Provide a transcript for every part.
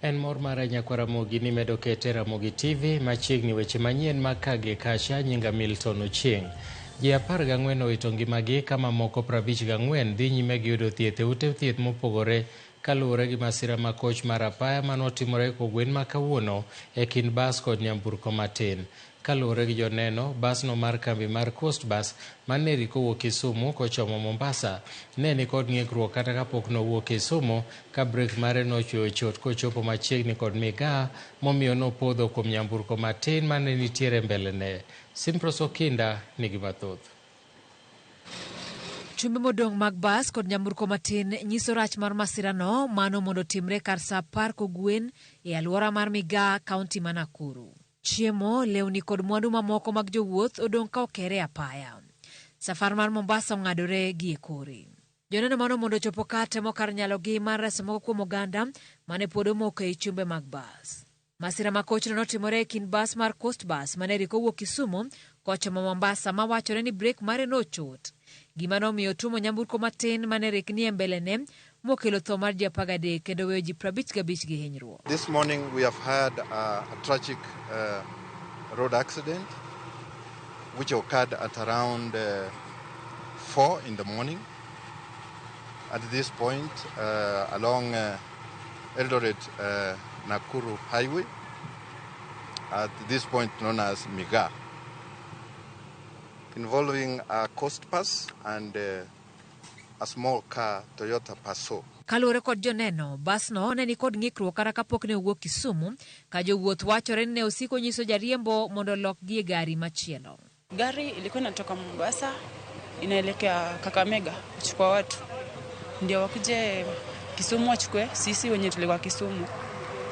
En mor mar Nyakwaramogi ni medo kete Ramogi TV machiegni weche manyien makage kacha nyinga Milton Ochieng. Ji 14 owito ngimagi kama moko 54 dhi nyime gi yudo thieth e ute thieth mopogore kaluwore gi masira ma koch mar apaya manotimore kogwen ma kawuono e kind bas kod nyamburko matin. Kaluwore gi joneno, basno mar kambi mar Coast Bus maneri kowuok Kisumu kochomo Mombasa ne ni kod ng'ikruok kata kapok nowuok Kisumu ka brek mare nochweyo chot kochopo machiegni kod Migaa momiyo nopodho kuom nyamburko matin mane nitiere mbelene. Simpros Okinda nigi mathoth. Chumbe modong' mag bas kod nyamburko matin nyiso rach mar masirano mano mondo timre kar sa 10 kogwen e alwora mar Migaa, kaunti ma Nakuru. Chiemo, lewni kod mwandu mamoko mag jowuoth odong' ka okere apaya. Safar mar Mombasa ong'adore gi ekore. Joneno mano mondo chopo ka temo kar nyalogi mar reso moko kuom oganda mane pod omoko e chumbe mag bas. Masira ma kochno notimore e kind bas mar Coast Bus maneri kowuok Kisumu kochomo Mombasa mawachore ni brek mare nochot. Gima nomiyo tumo nyamburko matin maneri nie mbelene mokelo tho mar ji 13 kendo weyo ji 55 gi hinyruok. This morning we have had a tragic road accident which occurred at around 4 in the morning. At this point along Eldoret Nakuru Highway, at this point known as Migaa, involving a Coast Bus and a small car, Toyota Passo. Kalure kod joneno, basno ne ni kod ng'ikruok kata kapok ne owuok Kisumu, ka jowuoth wachore ne osiko nyiso jariembo mondo lokgi e gari machielo. Gari ilikuwa inatoka Mombasa inaelekea Kakamega kuchukua watu, ndio wakuje Kisumu wachukue sisi wenye tulikuwa Kisumu.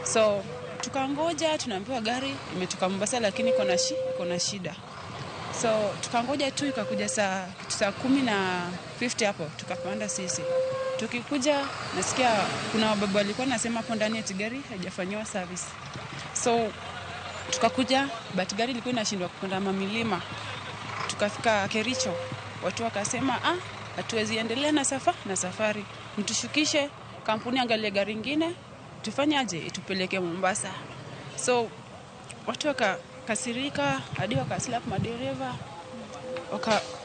So tukangoja, tunaambiwa gari imetoka Mombasa lakini iko na shida. So tukangoja tu, ikakuja saa 10:50 hapo tukapanda sisi. Tukikuja nasikia kuna baba alikuwa anasema hapo ndani eti gari haijafanywa service. So tukakuja, but gari ilikuwa inashindwa kupanda mamilima. Tukafika Kericho, watu wakasema hatuwezi endelea na safari. Mtushukishe kampuni angalie gari nyingine, tufanyaje itupeleke Mombasa. So watu wakakasirika hadi wakaslap madereva.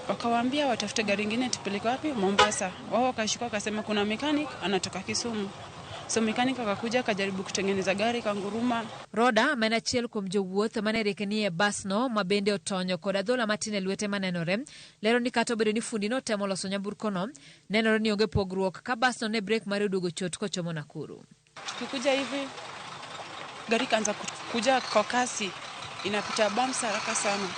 Wakawaambia watafute gari nyingine tupeleke wapi? Mombasa. Wao wakashika wakasema kuna mechanic anatoka Kisumu. So mechanic akakuja akajaribu kutengeneza gari kanguruma. Roda menachiel kuom jowuoth manerekenie basno mabende otonyo kod adhola matin e lwete manenore. Lero ni kata obedo ni fundi no temo loso nyamburkono, nenore ni onge pogruok ka basno ne brek mare oduogo chot kochomo Nakuru. Tukikuja hivi gari kaanza kuja kwa kasi, inapita bumps haraka sana.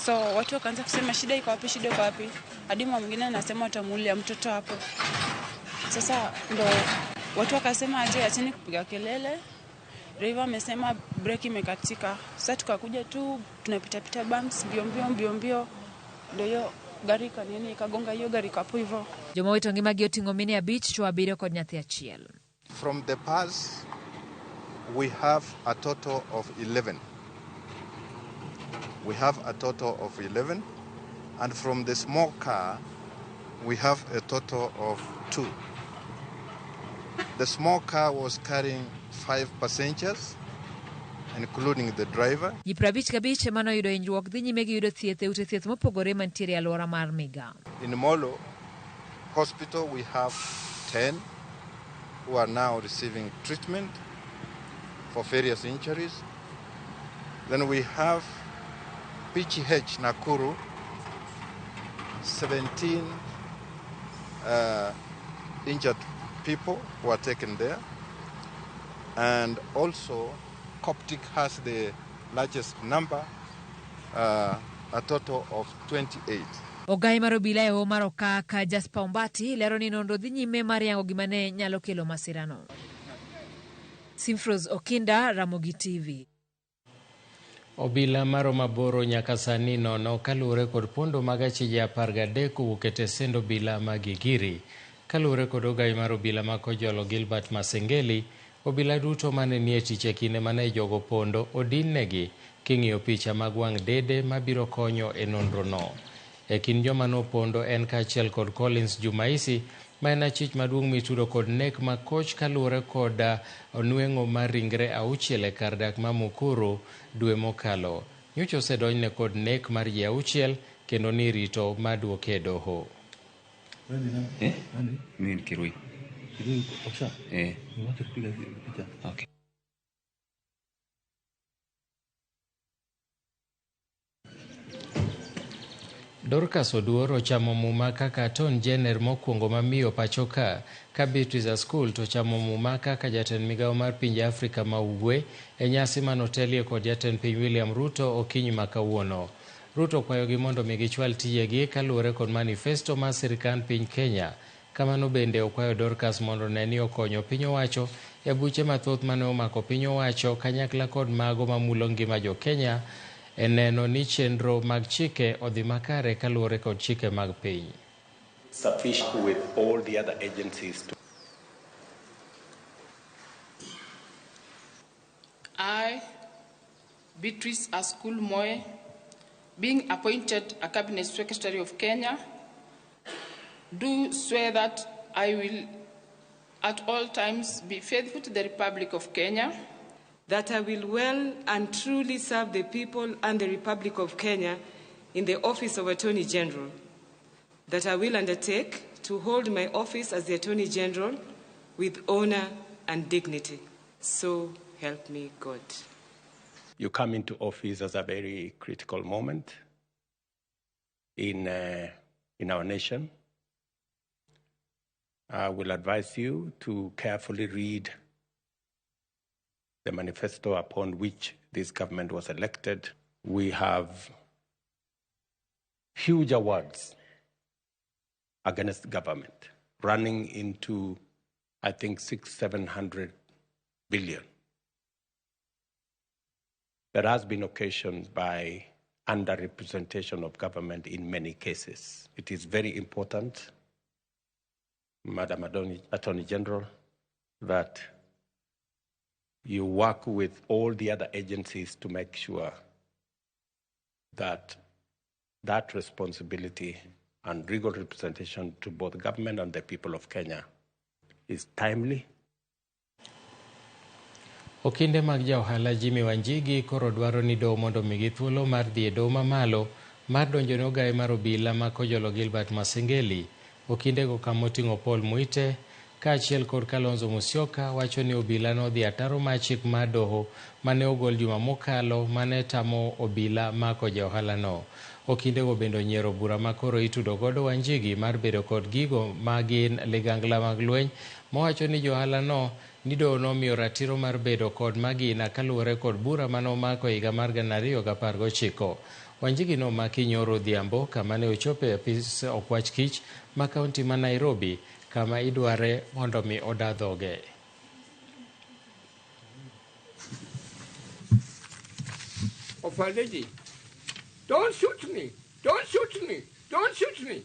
So watu wakaanza kusema shida iko wapi? Hadi mwingine anasema watamuulia mtoto hapo. Sasa ndo watu wakasema acheni kupiga kelele. Driver amesema breki imekatika. Sasa tukakuja tu tunapita bumps mbio. Ndio hiyo gari kanini ikagonga hiyo gari kapo hivyo. Joma wito ngima gi oting'o mine abich chwo 7 kod nyathi achiel. From the bus we have a total of 11. We have a total of 11, and from the small car we have a total of 2. The small car was carrying 5 passengers, including the driver. Ji 55 mano yudo hinyruok dhi nyime gi yudo thieth e ute thieth mopogore mantiere alwora mar Migaa. In Molo Hospital we have 10 who are now receiving treatment for various injuries. Then we have PGH Nakuru, 17 injured people who are taken there. And also Coptic has the largest number, a total of 28. Ogai mar obila e Omar Okaka Jasper Ombati lero ni nonro dhi nyime mar yango gima ne nyalo kelo masirano. Simpros Okinda, Ramogi TV. Obila maro maboro nyaka sani nono kaluwore kod pondo mag achije 13 kowuok e tesend obila mag Gigiri. Kaluwore kod ogai mar obila ma Kojolo Gilbert Masengeli, obila duto mane nie tich e kinde mane jogo pondo odinnegi king'iyo picha mag wang' dede mabiro konyo e nonrono. E kind joma nopondo en kaachiel kod Collins Jumaisi, ma en achich maduong' mitudo kod nek makoch kaluwore kod onweng'o mar ringre 6 e kar dak ma Mukuru dwe mokalo. Nyocha osedonjne kod nek mar ji 6 kendo ni rito maduoke e doho. Mimi Kirui. Kirui Oksa? Niwache kupiga picha. Okay. Dorcas Oduor ochamo muma kaka Attorney General mokwongo mamiyo pachoka ka Beatrice Askul to ochamo muma kaka jatend migawo mar pinje Afrika ma Ugwe e nyasi manotelie kod jatend piny William Ruto okinyi ma kawuono. Ruto kwayogi mondo mi gichwal tijegi kaluwore kod manifesto mar sirikand piny Kenya. Kamano bende okwayo Dorcas mondo ne ni okonyo piny owacho e buche mathoth mane omako piny owacho kanyakla kod mago mamulo ngima jo Kenya e neno ni chenro mag chike odhi makare kaluwore kod chike mag piny. Sufficient with all the other agencies to I, Beatrice Askul Moe, being appointed a Cabinet Secretary of Kenya, do swear that I will at all times be faithful to the Republic of Kenya, that I will well and truly serve the people and the Republic of Kenya in the office of Attorney General, that I will undertake to hold my office as the Attorney General with honor and dignity. So help me God. you come into office as a very critical moment in our nation. I will advise you to carefully read the manifesto upon which this government was elected. We have huge awards against government, running into, I think, 600-700 billion. There has been occasions by underrepresentation of government in many cases. It is very important, Madam Attorney General, that you work with all the other agencies to make sure that that responsibility and legal representation to both government and the people of Kenya is timely. Okinde mag jaohala Jimmy Wanjigi koro dwaro ni doho mondo migi thuolo mar dhi e doho mamalo mar donjone ogae mar obila ma kojolo Gilbert Masengeli. Okindego kamoting'o Paul Muite kaachiel kod Kalonzo Musyoka wacho ni obila nodhi ataro mar chik mar doho mane ogol juma mokalo mane tamo obila mako jaohala no. Okindego bende onyiero bura ma koro itudo godo Wanjigi mar bedo kod gigo magin ligangla mag lweny mowacho ni johala no ni doho nomiyo ratiro mar bedo kod magina kaluwore kod bura manomako higa mar 2019. Wanjigi nomaki nyoro odhiambo kama ne ochopo e apis okwach kich ma kaunti ma Nairobi kama idware mondo mi oda dhoge. Opaleji, don't shoot me! Don't shoot me! Don't shoot me!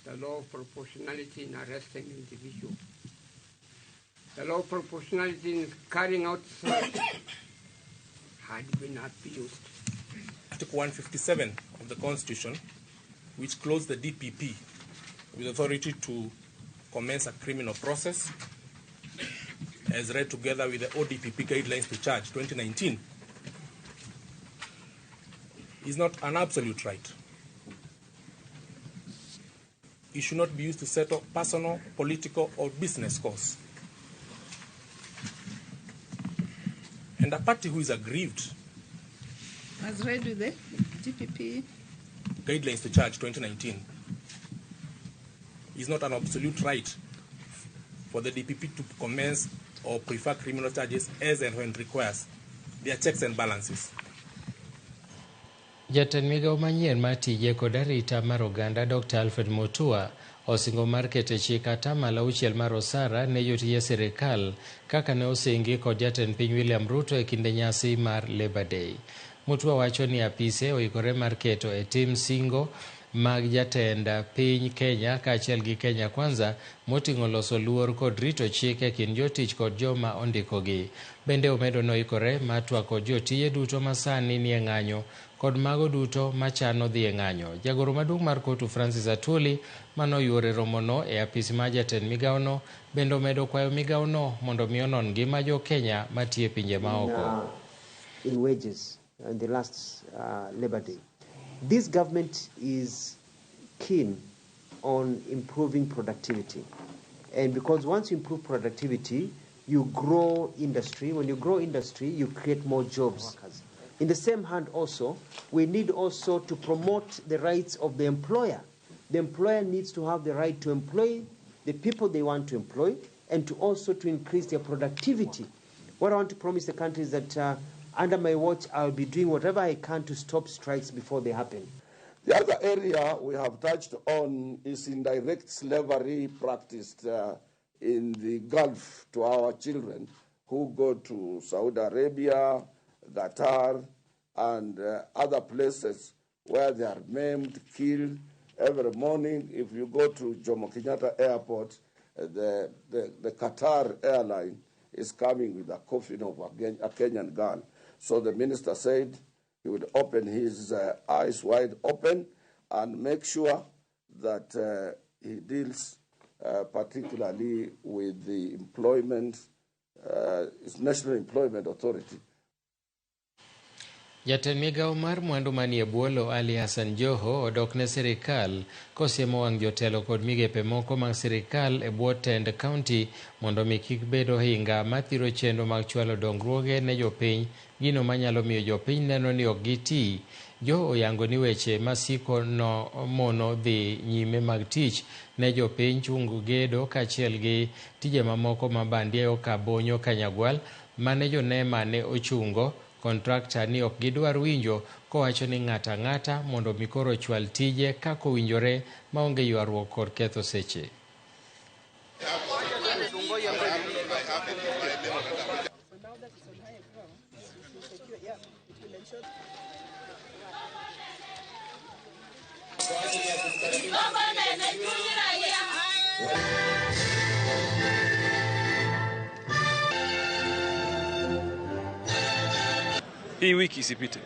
The law of proportionality in arresting an individual. The law of proportionality in carrying out search had been abused. Article 157 of the Constitution, which clothes the DPP with authority to commence a criminal process, as read together with the ODPP guidelines to charge 2019, is not an absolute right. It should not be used to settle personal, political, or business cause. And a party who is aggrieved, As read with the DPP guidelines to charge 2019, is not an absolute right for the DPP to commence or prefer criminal charges as and when requires. There are checks and balances. Jatend migawo manyien mar tije kod arita mar oganda Dr. Alfred Mutua osingo mar keto chik atamalo 6 mar osara ne jotije sirikal kaka ne osingi kod jatend piny William Ruto e kinde nyasi mar Labor Day. Mutua wacho ni apise oikore mar keto e tim singo mag jatend piny Kenya kaachiel gi Kenya Kwanza moting'o loso luor kod rito chike kind jotich kod joma ondikogi. Bende omedo noikore mar twako jotije duto masani nie ng'anyo kod mago duto machano dhi e ng'anyo. Jagoro maduong' mar kotu Francis Atwoli manoyuore romono e apisi mar jatend migawono bende omedo kwayo migawono mondo mi onon ngima jo Kenya matie pinje maoko. In wages in the last Labor Day. This government is keen on improving productivity. And because once you improve productivity, you grow industry. When you grow industry, you create more jobs. In the same hand also, we need also to promote the rights of the employer. The employer needs to have the right to employ the people they want to employ and to also to increase their productivity. What I want to promise the country is that under my watch, I'll be doing whatever I can to stop strikes before they happen. The other area we have touched on is indirect slavery practiced in the Gulf to our children who go to Saudi Arabia, Qatar, and other places where they are maimed, killed every morning. If you go to Jomo Kenyatta Airport, the Qatar airline is coming with a coffin of a Kenyan girl. So the minister said he would open his eyes wide open and make sure that he deals particularly with the employment, National Employment Authority. Jatend migawo mar mwandu manie bwolo Ali Hassan Joho odok ne sirikal kosiemo wang' jotelo kod migepe moko mag sirikal e bwo tend kaunti mondo mi kik bed ohinga mathiro chenro mag chwalo dongruoge ne jopiny, gino manyalo miyo jopiny neno ni ok giti. Joho oyango ni weche masiko no mono dhi nyime mag tich ne jopiny chungu gedo kaachiel gi tije mamoko mabandie okabonyo Kanyagwal mane jonema ne ochungo kontrakta ni ok gidwar winjo kowacho ni ng'ata ng'ata mondo mikoro chwal tije kako winjore maonge ywaruok kod ketho seche. Hii wiki isipite.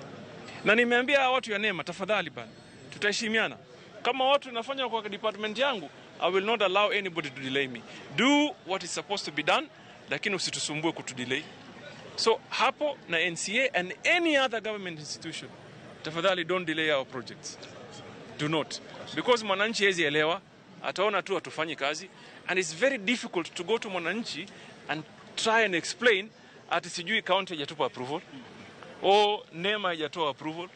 Na nimeambia watu ya NEMA tafadhali bana, tutaheshimiana. Kama watu nafanya kwa department yangu, I will not allow anybody to delay me. Do what is supposed to be done, lakini usitusumbue kutudelay. So hapo na NCA and any other government institution, tafadhali don't delay our projects. Do not. Because mwananchi hezi elewa, ataona tu atufanye kazi, and it's very difficult to go to mwananchi and try and explain ati sijui county hajatupa approval, or NEMA hajatoa approval,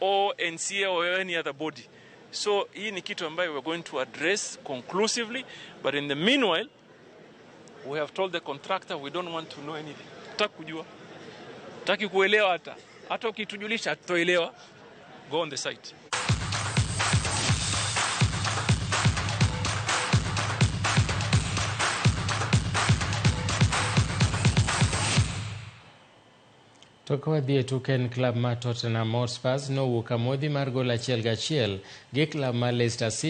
or NCA or any other body. So hii ni kitu ambayo we're going to address conclusively, but in the meanwhile we have told the contractor we don't want to know anything. Tutaki kujua, tutaki kuelewa, hata ukitujulisha hatutoelewa. Go on the site. Toko wadhi tuken club ma Tottenham Hotspur nowuok amodhi mar gol 1-1 gi club ma Leicester City